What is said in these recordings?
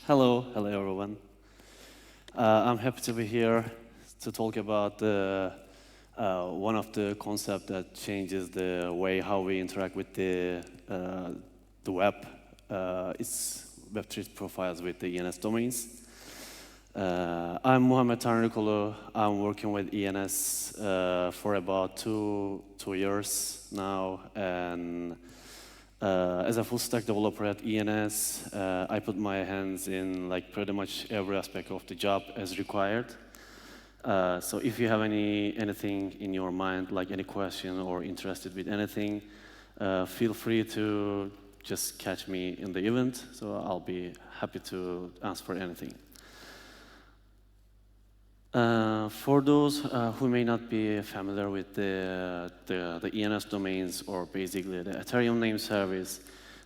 Hello everyone. I'm happy to be here to talk about one of the concepts that changes the way how we interact with the web. It's Web3 profiles with the ENS domains. I'm Muhammed Tanrikulu. I'm working with ENS for about two years now, and as a full stack developer at ENS, I put my hands in like pretty much every aspect of the job as required. So if you have anything in your mind, like any question or interested with anything, feel free to just catch me in the event. So I'll be happy to answer anything. For those who may not be familiar with the ENS domains, or basically the Ethereum name service,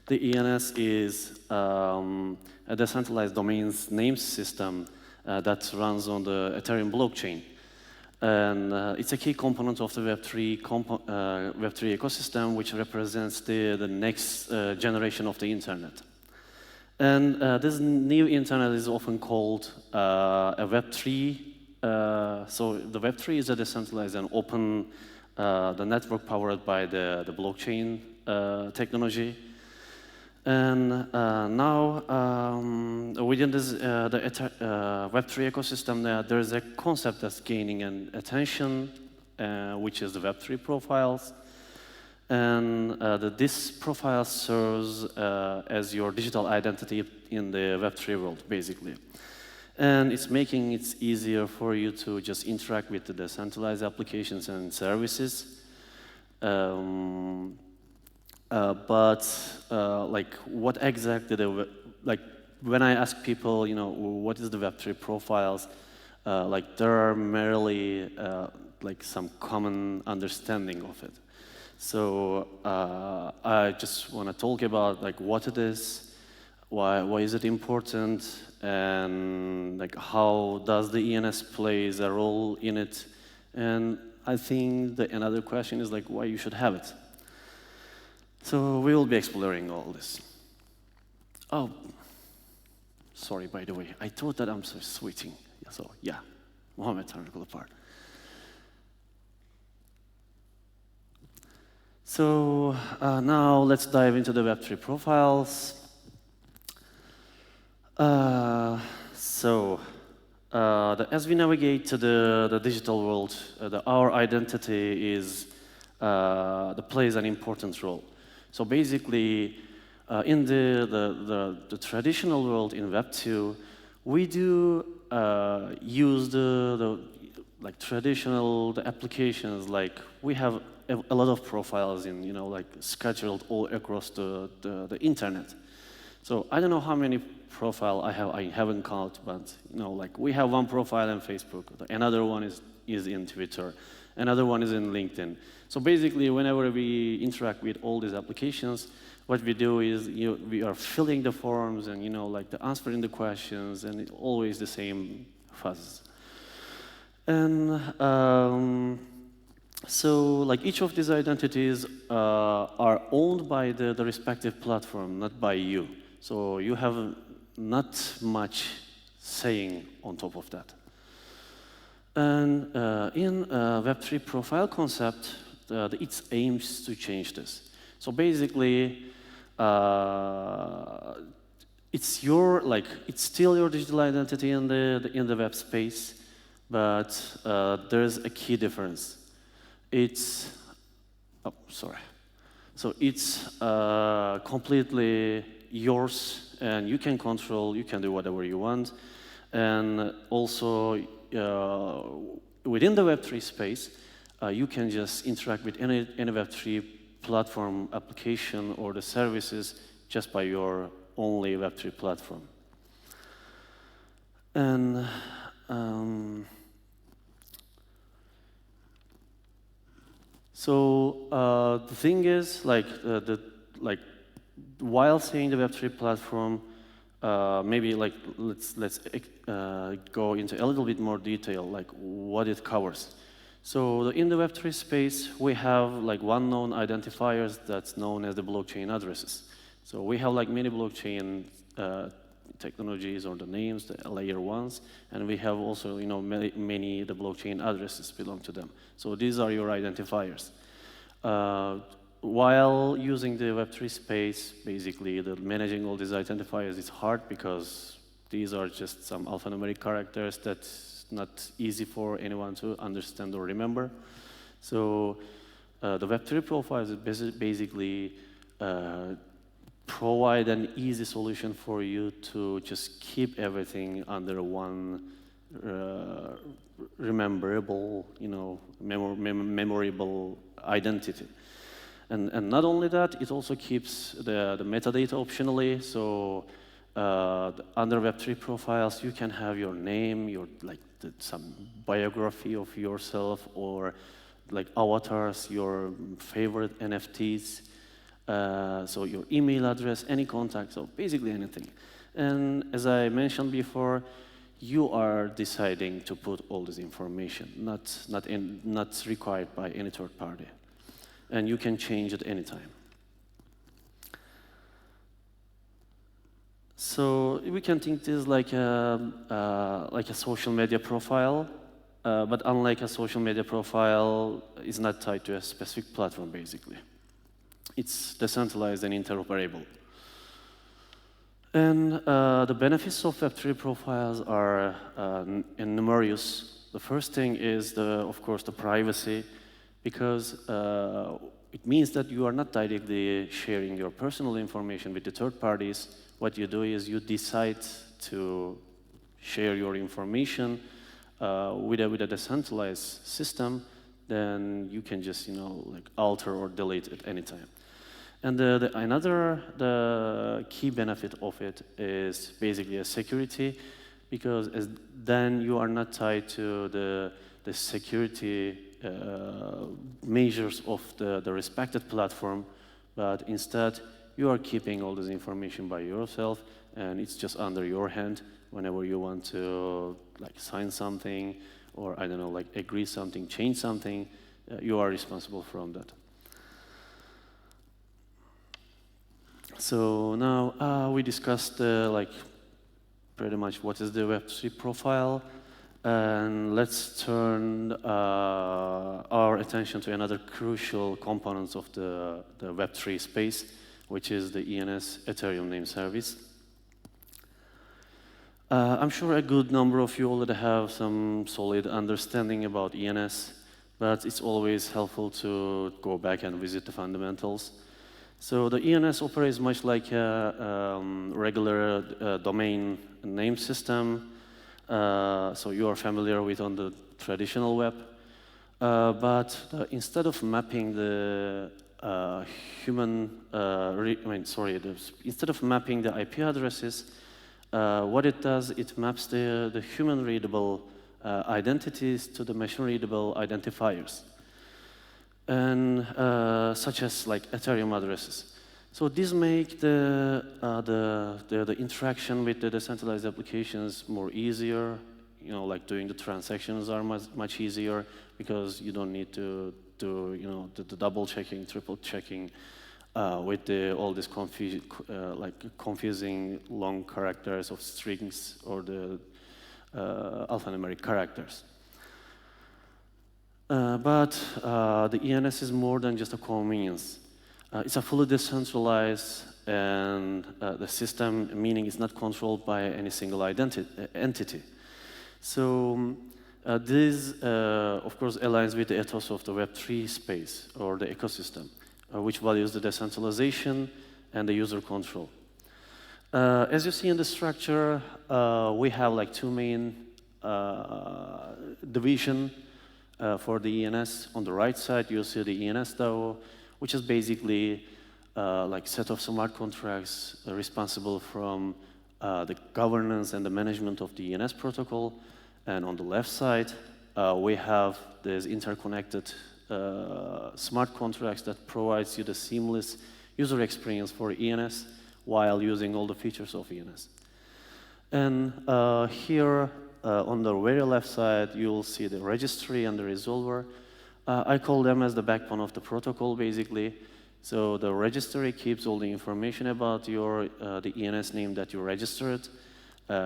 the ENS is a decentralized domains name system that runs on the Ethereum blockchain. And it's a key component of the Web3 ecosystem, which represents the next generation of the internet. And this new internet is often called a Web3. So the Web3 is a decentralized and open the network powered by the blockchain technology. And now within this Web3 ecosystem, there is a concept that's gaining an attention, which is the Web3 profiles. And this profile serves as your digital identity in the Web3 world, basically. And it's making it easier for you to just interact with the decentralized applications and services. Like, what exactly like, when I ask people, you know, what is the Web3 profiles? Like, there are merely like some common understanding of it. So I just want to talk about like what it is, why is it important, and like how does the ENS plays a role in it. And I think another question is like why you should have it. So we will be exploring all this. Oh, sorry, by the way, I thought that I'm switching. So yeah, Muhammed Tanrikulu part. So now let's dive into the Web3 profiles. As we navigate to the digital world, our identity plays an important role. So basically, in the traditional world in Web2, we do use the traditional applications. Like we have a lot of profiles in, you know, like scheduled all across the internet. So I don't know how many profile I haven't counted, but you know, like we have one profile in Facebook, another one is in Twitter, another one is in LinkedIn. So basically, whenever we interact with all these applications, what we do is we are filling the forms and, you know, like answering the questions, and it's always the same fuzz. And so like each of these identities are owned by the respective platform, not by you. So you have not much saying on top of that. And in Web3 profile concept, it aims to change this. So basically, it's still your digital identity in the web space, but there's a key difference. So it's completely yours, and you can control, you can do whatever you want. And also, within the Web3 space, you can just interact with any Web3 platform application or the services just by your only Web3 platform. And so the thing is, like, while saying the Web3 platform, maybe like let's go into a little bit more detail, like what it covers. So in the Web3 space, we have like one known identifiers that's known as the blockchain addresses. So we have like many blockchain technologies or the names, the layer ones, and we have also, many the blockchain addresses belong to them. So these are your identifiers. While using the Web3 space, basically, managing all these identifiers is hard because these are just some alphanumeric characters that's not easy for anyone to understand or remember. So the Web3 profiles basically provide an easy solution for you to just keep everything under one rememberable, memorable identity. And not only that, it also keeps the metadata optionally. So under Web3 profiles, you can have your name, some biography of yourself, or like avatars, your favorite NFTs. So your email address, any contact, so basically anything. And as I mentioned before, you are deciding to put all this information, not required by any third party. And you can change at any time. So we can think this like a social media profile, but unlike a social media profile, it's not tied to a specific platform, basically. It's decentralized and interoperable. And the benefits of Web3 profiles are numerous. The first thing is, of course, the privacy, because it means that you are not directly sharing your personal information with the third parties. What you do is you decide to share your information with a decentralized system, then you can just alter or delete at any time. And the key benefit of it is basically a security, because then you are not tied to the security measures of the respected platform, but instead you are keeping all this information by yourself, and it's just under your hand. Whenever you want to sign something, or I don't know, agree something, change something, you are responsible from that. So now we discussed pretty much what is the Web3 profile, and let's turn our attention to another crucial component of the Web3 space, which is the ENS Ethereum name service. I'm sure a good number of you already have some solid understanding about ENS, but it's always helpful to go back and visit the fundamentals. So the ENS operates much like a regular domain name system. So you are familiar with on the traditional web. But instead of mapping the instead of mapping the IP addresses, what it does, it maps the human-readable identities to the machine-readable identifiers, and such as Ethereum addresses. So these make the interaction with the decentralized applications more easier. Doing the transactions are much easier, because you don't need to do the double checking, triple checking with all these confusing long characters of strings or the alphanumeric characters. But the ENS is more than just a convenience. It's a fully decentralized, and the system, meaning it's not controlled by any single entity. So this, of course, aligns with the ethos of the Web3 space, or the ecosystem, which values the decentralization and the user control. As you see in the structure, we have two main division for the ENS. On the right side, you'll see the ENS DAO, which is basically set of smart contracts responsible from the governance and the management of the ENS protocol. And on the left side, we have these interconnected smart contracts that provides you the seamless user experience for ENS while using all the features of ENS. And here on the very left side, you will see the registry and the resolver. I call them as the backbone of the protocol, basically. So the registry keeps all the information about your the ENS name that you registered.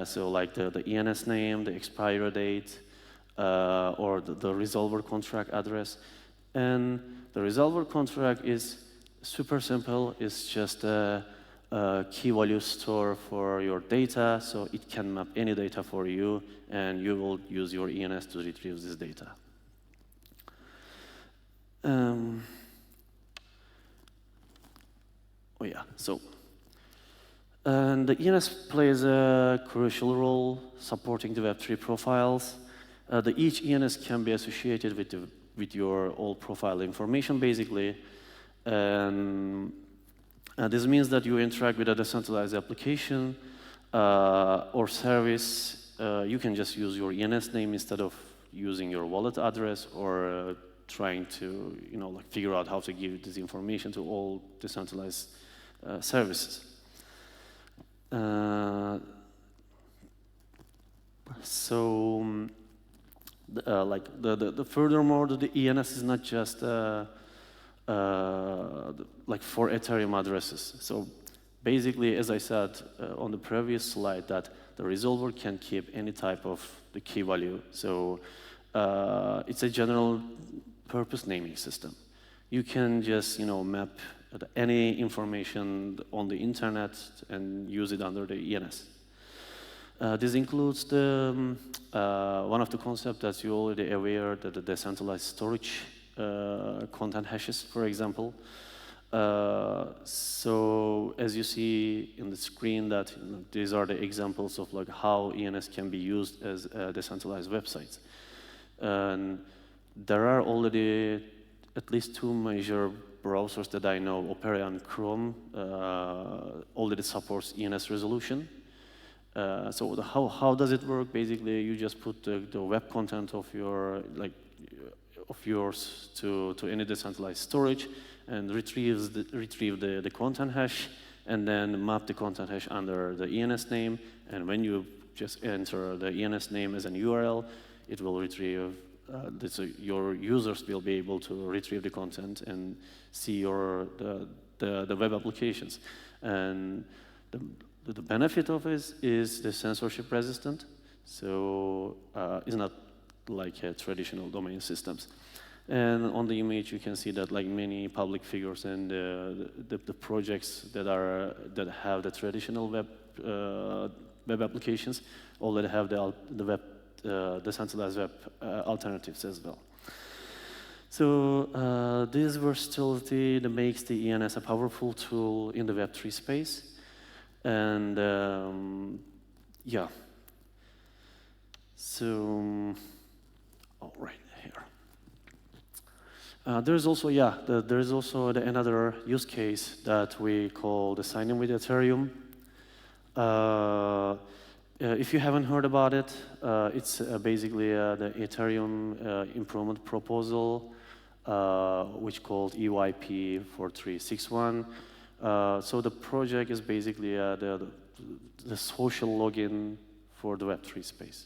So like the ENS name, the expiry date, or the resolver contract address. And the resolver contract is super simple. It's just a key value store for your data, so it can map any data for you, and you will use your ENS to retrieve this data. Oh yeah, so and the ENS plays a crucial role supporting the Web3 profiles. Each ENS can be associated with your old profile information, basically. And this means that you interact with a decentralized application or service. You can just use your ENS name instead of using your wallet address or trying to, like figure out how to give this information to all decentralized services. Furthermore, the ENS is not just like for Ethereum addresses. So basically, as I said on the previous slide, that the resolver can keep any type of the key value. So it's a general purpose naming system. You can just map any information on the internet and use it under the ENS. This includes the one of the concepts that you're already aware, that the decentralized storage content hashes, for example. So as you see in the screen, that these are the examples of like how ENS can be used as decentralized websites. And there are already at least two major browsers that I know, Opera and Chrome, already supports ENS resolution. So how does it work? Basically, you just put the web content of yours to any decentralized storage and retrieve the content hash, and then map the content hash under the ENS name. And when you just enter the ENS name as an URL, it will retrieve. Your users will be able to retrieve the content and see the web applications. And the benefit of it is the censorship resistant. So it's not like traditional domain systems. And on the image, you can see that like many public figures and the projects that have the traditional web applications already have the decentralized web alternatives as well. So this versatility that makes the ENS a powerful tool in the Web3 space. And yeah, so all right here. There's also another use case that we call the sign-in with Ethereum. If you haven't heard about it, it's basically the Ethereum improvement proposal, which called EYP 4361. So the project is basically the social login for the Web3 space.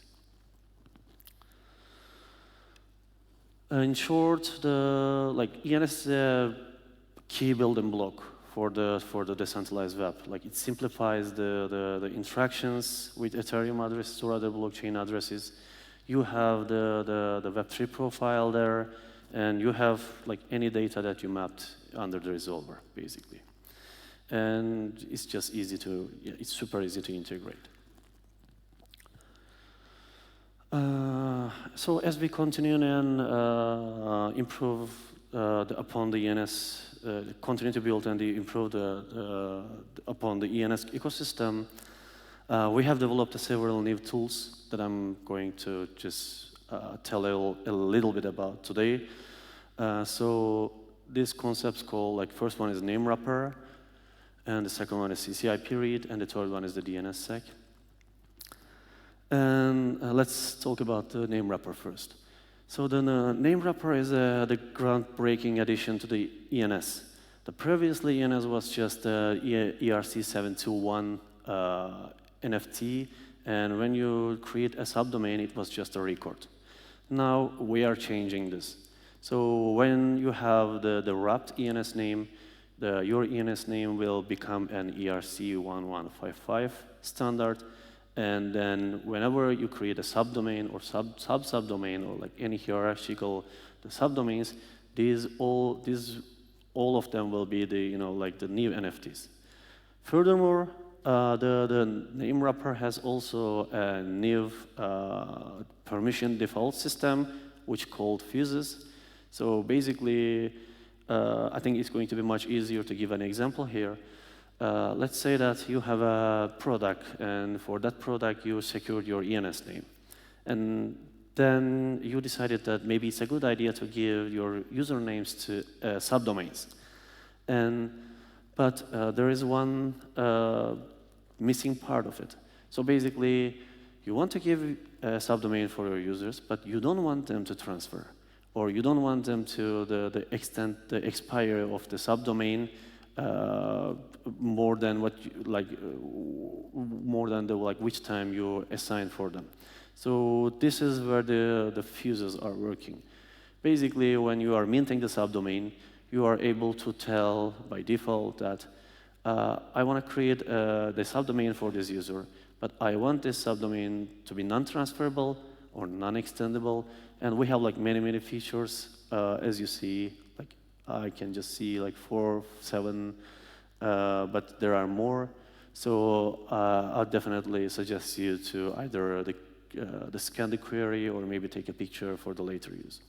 In short, ENS is a key building block for the decentralized web. Like it simplifies the interactions with Ethereum addresses or other blockchain addresses. You have the Web3 profile there, and you have like any data that you mapped under the resolver, basically. And it's just it's super easy to integrate. So as we continue and improve upon the ENS, continue to build and improve upon the ENS ecosystem, we have developed several new tools that I'm going to just tell a little bit about today. So these concepts first one is name wrapper, and the second one is CCIP read, and the third one is the DNSSEC. And let's talk about the name wrapper first. So the name wrapper is the groundbreaking addition to the ENS. The previously ENS was just ERC721 NFT, and when you create a subdomain, it was just a record. Now we are changing this. So when you have the wrapped ENS name, your ENS name will become an ERC1155 standard, and then whenever you create a subdomain or subdomain or like any hierarchical subdomains, all of them will be the like the new NFTs. Furthermore, the name wrapper has also a new permission default system, which called fuses. So basically, I think it's going to be much easier to give an example here. Let's say that you have a product, and for that product, you secured your ENS name. And then you decided that maybe it's a good idea to give your usernames to subdomains. But there is one missing part of it. So basically, you want to give a subdomain for your users, but you don't want them to transfer, or you don't want them to the expiry of the subdomain more than which time you assign for them. So this is where the fuses are working. Basically, when you are minting the subdomain, you are able to tell by default that I want to create the subdomain for this user, but I want this subdomain to be non-transferable or non-extendable. And we have like many features, as you see. Like I can just see like 4, 7, but there are more. So I'll definitely suggest you to either scan the query or maybe take a picture for the later use.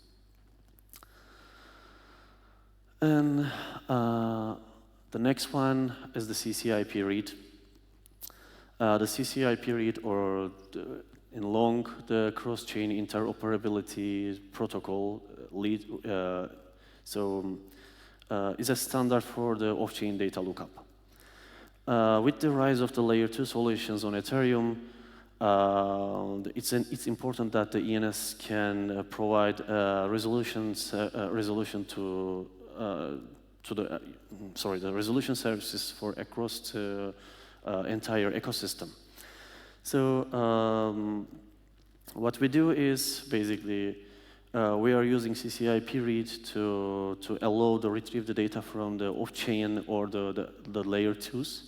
And the next one is the CCIP read. The CCIP read, or in long, the cross-chain interoperability protocol lead, is a standard for the off-chain data lookup. With the rise of the layer 2 solutions on Ethereum, it's important that the ENS can provide resolution services for across the entire ecosystem. So what we do is basically we are using CCIP read to allow to retrieve the data from the off-chain or the layer 2s.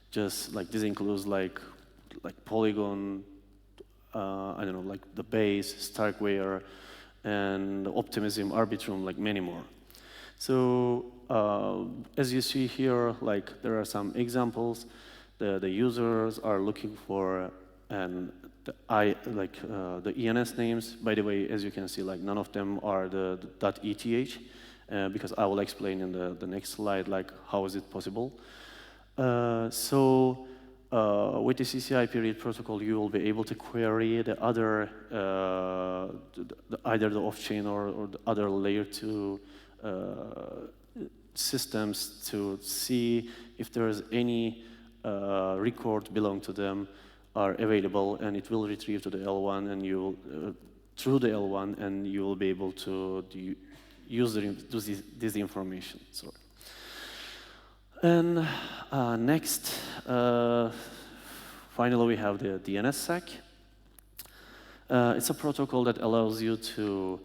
Just like this includes like Polygon, I don't know, like the Base, Starkware, and Optimism, Arbitrum, like many more. So as you see here, like there are some examples. The users are looking for the ENS names. By the way, as you can see, like none of them are the .eth, because I will explain in the next slide like how is it possible. With the CCIP read protocol, you will be able to query the other, either the off-chain or the other layer 2 systems to see if there is any record belong to them are available, and it will retrieve to the L1, and you will, through the L1, and you will be able to use this information. Sorry. And next, finally, we have the DNSSEC. It's a protocol that allows you to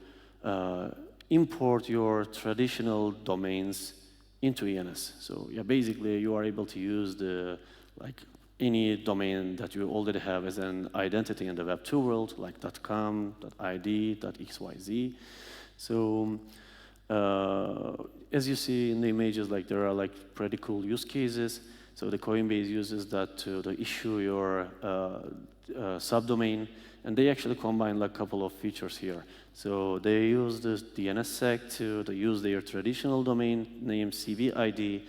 import your traditional domains into ENS. So yeah, basically, you are able to use any domain that you already have as an identity in the Web2 world, like .com, .id, .xyz. So as you see in the images, like there are like pretty cool use cases. So the Coinbase uses that to issue your subdomain, and they actually combine like a couple of features here. So they use the DNSSEC to use their traditional domain name CVID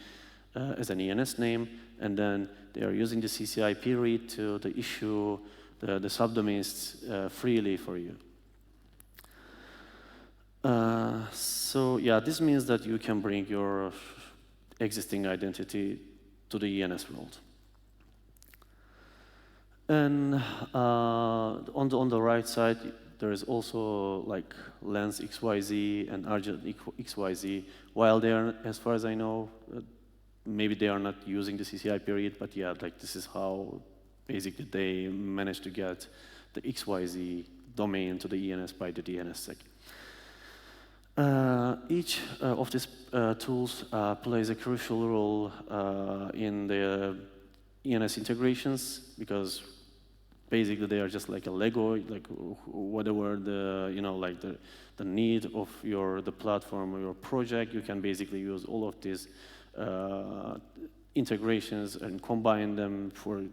as an ENS name, and then they are using the CCIP read to issue the subdomains freely for you. So yeah, this means that you can bring your existing identity to the ENS world. And on the right side, there is also like Lens XYZ and Argent XYZ. While they are, as far as I know, maybe they are not using the CCIP read, but yeah, like this is how basically they managed to get the XYZ domain to the ENS by the DNSSEC. Each of these tools plays a crucial role in the ENS integrations, because basically they are just like a Lego, like whatever the like the need of the platform or your project, you can basically use all of these integrations and combine them for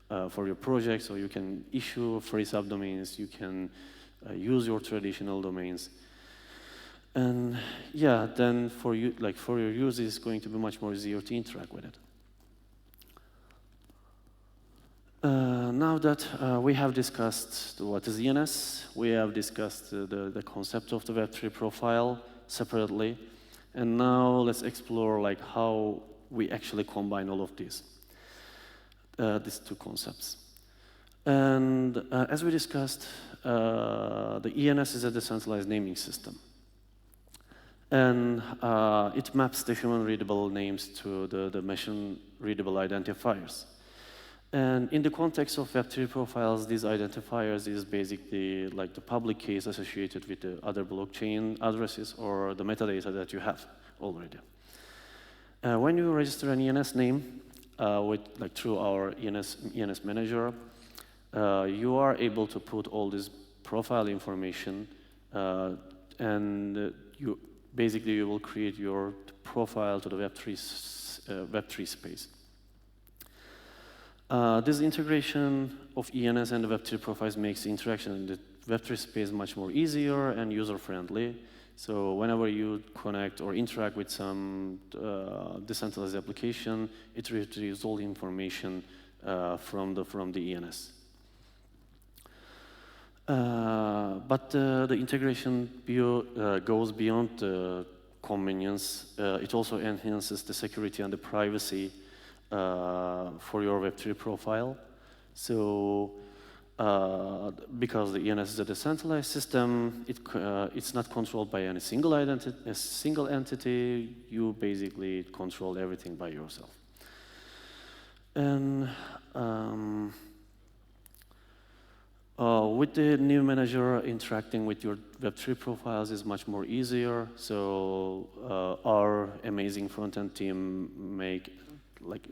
your project. So you can issue free subdomains, you can use your traditional domains. And yeah, then for you, like for your users, it's going to be much more easier to interact with it. Now that we have discussed what is ENS, we have discussed the concept of the Web3 profile separately, and now let's explore like how we actually combine all of these two concepts. And as we discussed, the ENS is a decentralized naming system. And it maps the human-readable names to the machine-readable identifiers. And in the context of Web3 profiles, these identifiers is basically like the public keys associated with the other blockchain addresses or the metadata that you have already. When you register an ENS name through our ENS manager, you are able to put all this profile information, and you will create your profile to the Web3 space. This integration of ENS and the Web3 profiles makes interaction in the Web3 space much more easier and user-friendly. So whenever you connect or interact with some decentralized application, it retrieves all the information from the ENS. But the integration goes beyond the convenience. It also enhances the security and the privacy for your Web3 profile. So because the ENS is a decentralized system, it's not controlled by any single entity. You basically control everything by yourself. And with the new manager, interacting with your Web3 profiles is much more easier. So our amazing front-end team make like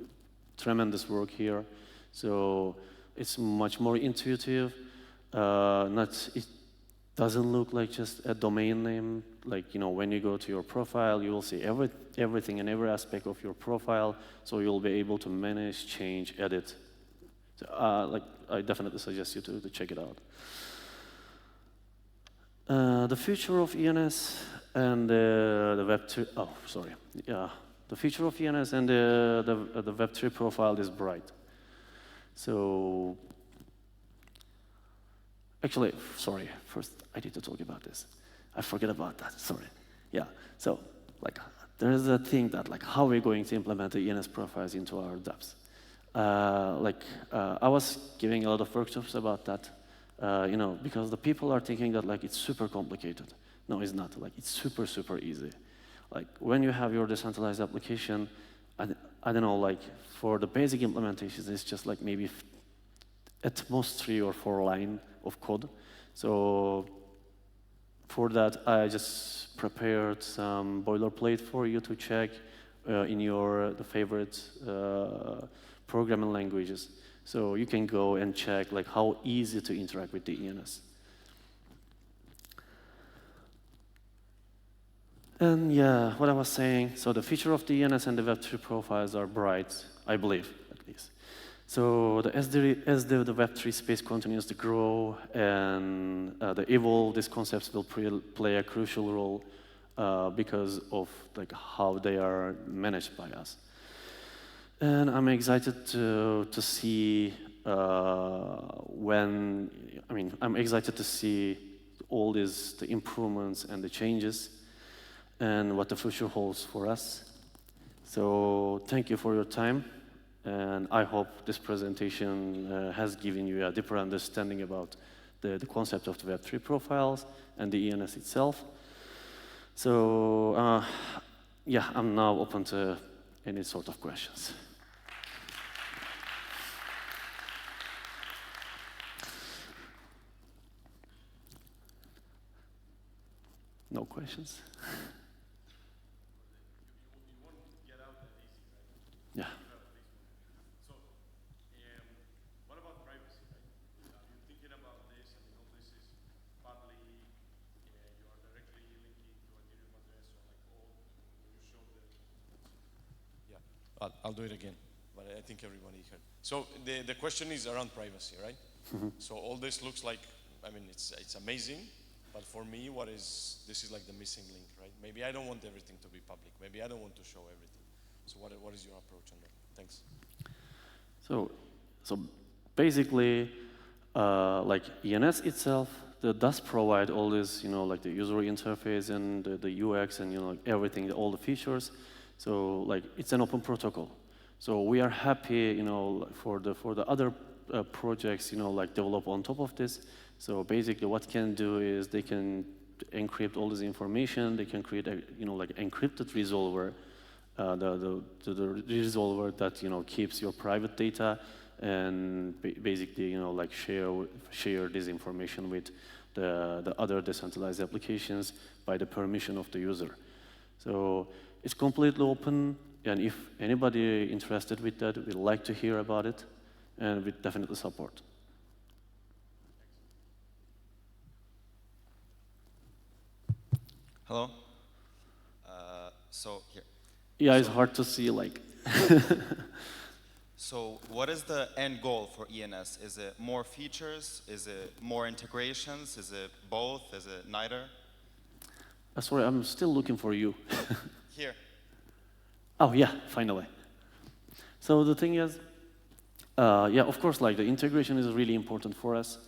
tremendous work here. So it's much more intuitive. It doesn't look like just a domain name. Like, when you go to your profile, you will see everything and every aspect of your profile. So you'll be able to manage, change, edit. So, I definitely suggest you to check it out. The future of ENS and the Web3. Oh, sorry. Yeah, the future of ENS and the Web3 profile is bright. So, actually, sorry. First, I need to talk about this. I forget about that. Sorry. Yeah. So, there is a thing that how we're going to implement the ENS profiles into our dApps. I was giving a lot of workshops about that, because the people are thinking that it's super complicated. No, it's not. It's super, super easy. When you have your decentralized application, I don't know, for the basic implementations, it's just maybe at most 3 or 4 lines of code. So for that, I just prepared some boilerplate for you to check in the favorite programming languages. So you can go and check how easy to interact with the ENS. And yeah, what I was saying, so the future of the ENS and the Web3 profiles are bright, I believe, at least. So as the Web3 space continues to grow and evolve, these concepts will play a crucial role because of how they are managed by us. And I'm excited to see I'm excited to see all the improvements and the changes and what the future holds for us. So thank you for your time, and I hope this presentation has given you a deeper understanding about the concept of the Web3 profiles and the ENS itself. So yeah, I'm now open to any sort of questions. No questions? Yeah. So, what about privacy, right? You're thinking about this, and this is partly you are directly linking to an email address or like all. You show the. Yeah, I'll do it again, but I think everybody heard. So the question is around privacy, right? So all this looks like, I mean, it's amazing, but for me, this is like the missing link, right? Maybe I don't want everything to be public. Maybe I don't want to show everything. So what is your approach on that? Thanks. So basically, like ENS itself, that does provide all this, like the user interface and the UX and like everything, all the features. So like it's an open protocol. So we are happy, for the other projects, like develop on top of this. So basically, what can do is they can encrypt all this information. They can create a, like encrypted resolver. The resolver that keeps your private data and basically like share this information with the other decentralized applications by the permission of the user. So it's completely open, and if anybody interested with that, we'd like to hear about it, and we definitely support. Hello. So here. Yeah, it's hard to see, like. So what is the end goal for ENS? Is it more features? Is it more integrations? Is it both? Is it neither? Sorry, I'm still looking for you. Here. Oh, yeah, finally. So the thing is, yeah, of course, like the integration is really important for us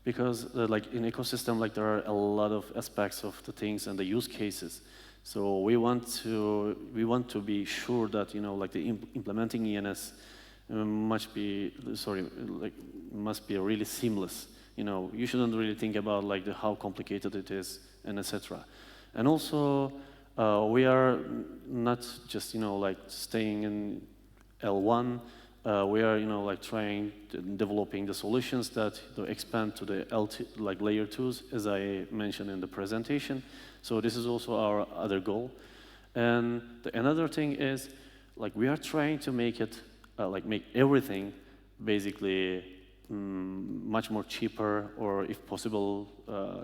because like in ecosystem, like there are a lot of aspects of the things and the use cases. So we want to be sure that like the implementing ENS must be really seamless. You shouldn't really think about like how complicated it is and etc. And also we are not just like staying in L1. We are like developing the solutions that expand to the L2, like layer 2s, as I mentioned in the presentation. So this is also our other goal. And another thing is, like we are trying to make it, make everything basically much more cheaper, or if possible,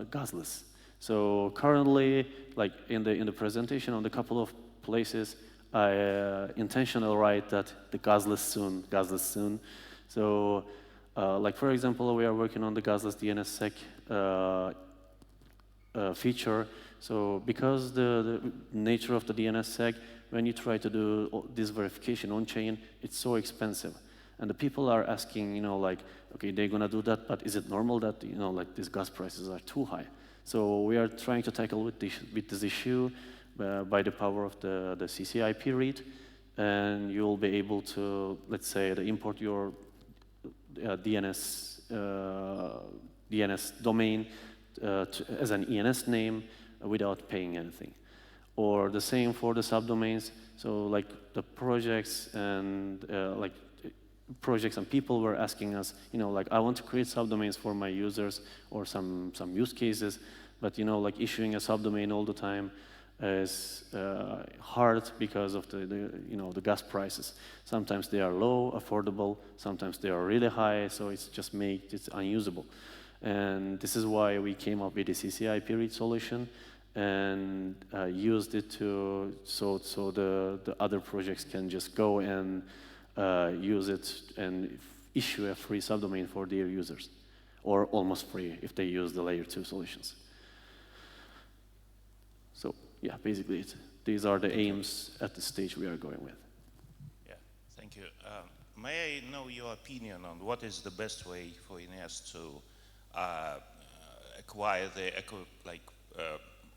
gasless. So currently, like in the presentation on the couple of places, I intentionally write that the gasless soon. So, like for example, we are working on the gasless DNSSEC feature. So because the nature of the DNSSEC, when you try to do this verification on chain, it's so expensive. And the people are asking, like, okay, they're gonna do that, but is it normal that, like these gas prices are too high? So we are trying to tackle with this issue by the power of the CCIP read, and you'll be able to, let's say, import your DNS domain as an ENS name without paying anything. Or the same for the subdomains. So like the projects and people were asking us, like I want to create subdomains for my users or some use cases, but like issuing a subdomain all the time is hard because of the gas prices. Sometimes they are low, affordable. Sometimes they are really high, so it's just it unusable. And this is why we came up with the CCIP read solution and used it so the other projects can just go and use it and issue a free subdomain for their users, or almost free if they use the layer 2 solutions. So yeah, basically these are the aims at the stage we are going with. Yeah, thank you. May I know your opinion on what is the best way for ENS to acquire the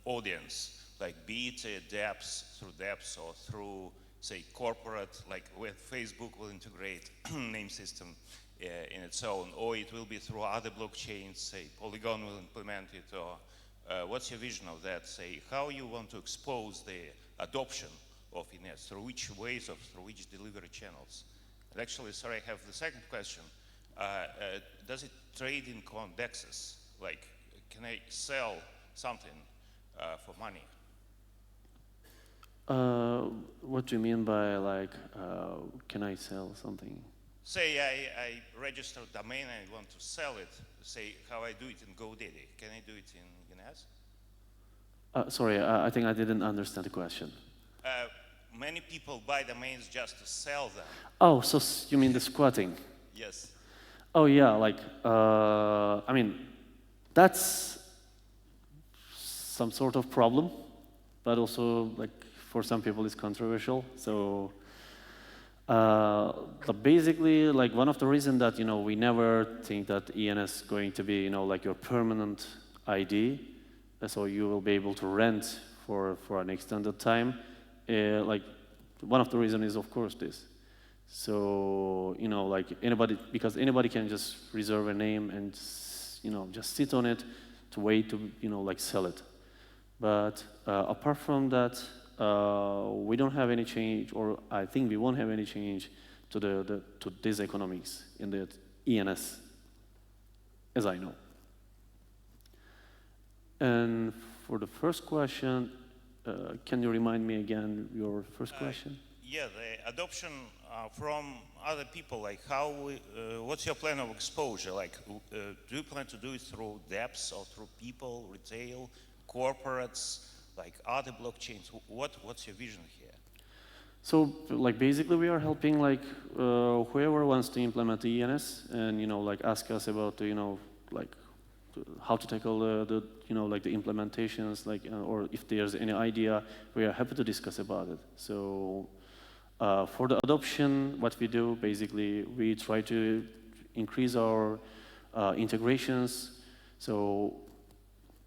audience, like be it through dApps or through, say, corporate, like where Facebook will integrate name system in its own, or it will be through other blockchains, say Polygon will implement it, or what's your vision of that? Say, how you want to expose the adoption of ENS, through which ways, through which delivery channels? And actually, sorry, I have the second question. Does it trade in CONDEXs? Like, can I sell something for money. What do you mean by like, can I sell something? Say I register a domain and I want to sell it. Say how I do it in GoDaddy. Can I do it in ENS? Sorry, I think I didn't understand the question. Many people buy domains just to sell them. Oh, so you mean the squatting? Yes. Oh yeah, like, I mean, that's some sort of problem, but also like for some people it's controversial. So basically, like one of the reasons that we never think that ENS is going to be like your permanent ID, so you will be able to rent for an extended time. Like one of the reasons is of course this. So like because anybody can just reserve a name and just sit on it to wait to like sell it. But apart from that, we don't have any change, or I think we won't have any change to to these economics in the ENS, as I know. And for the first question, can you remind me again your first question? Yeah, the adoption from other people, like what's your plan of exposure? Like, do you plan to do it through dApps or through people, retail, corporates, like other blockchains? What's your vision here? So, like basically, we are helping like whoever wants to implement the ENS and like ask us about like how to tackle the like the implementations, like or if there's any idea, we are happy to discuss about it. So. For the adoption, what we do, basically, we try to increase our integrations. So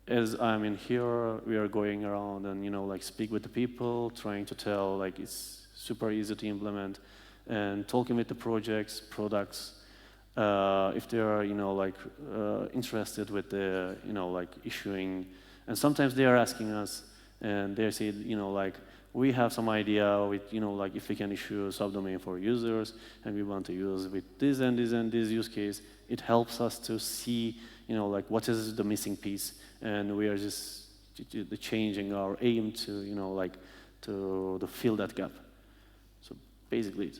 as I'm in here, we are going around and, like speak with the people, trying to tell, like, it's super easy to implement, and talking with the projects, products, if they are, like, interested with the, like, issuing. And sometimes they are asking us, and they say, like, we have some idea with, like if we can issue a subdomain for users and we want to use with this and this and this use case, it helps us to see, like what is the missing piece, and we are just changing our aim to, like to fill that gap. So basically it.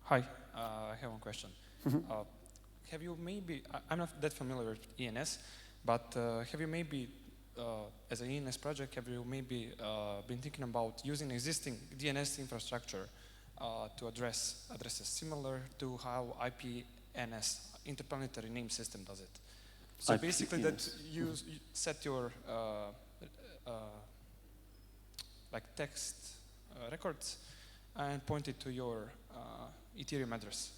Hi, I have one question. Have you maybe, I'm not that familiar with ENS, but have you maybe as an ENS project, have you maybe been thinking about using existing DNS infrastructure to address addresses similar to how IPNS, Interplanetary Name System, does it? So basically that you set your like text records and point it to your Ethereum address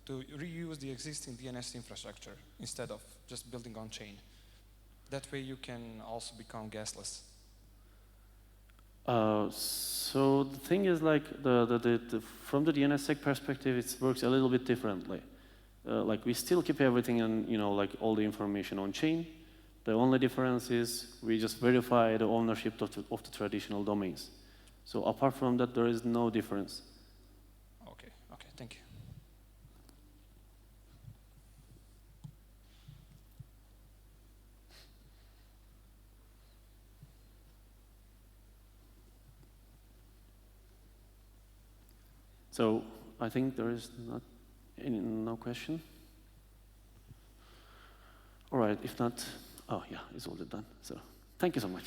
to reuse the existing DNS infrastructure instead of just building on chain. That way you can also become gasless. So the thing is, like, from the DNSSEC perspective, it works a little bit differently. Like, we still keep everything and, like all the information on chain. The only difference is we just verify the ownership of the traditional domains. So apart from that, there is no difference. Okay, thank you. So I think there is no question. All right, if not, oh yeah, it's already done. So thank you so much.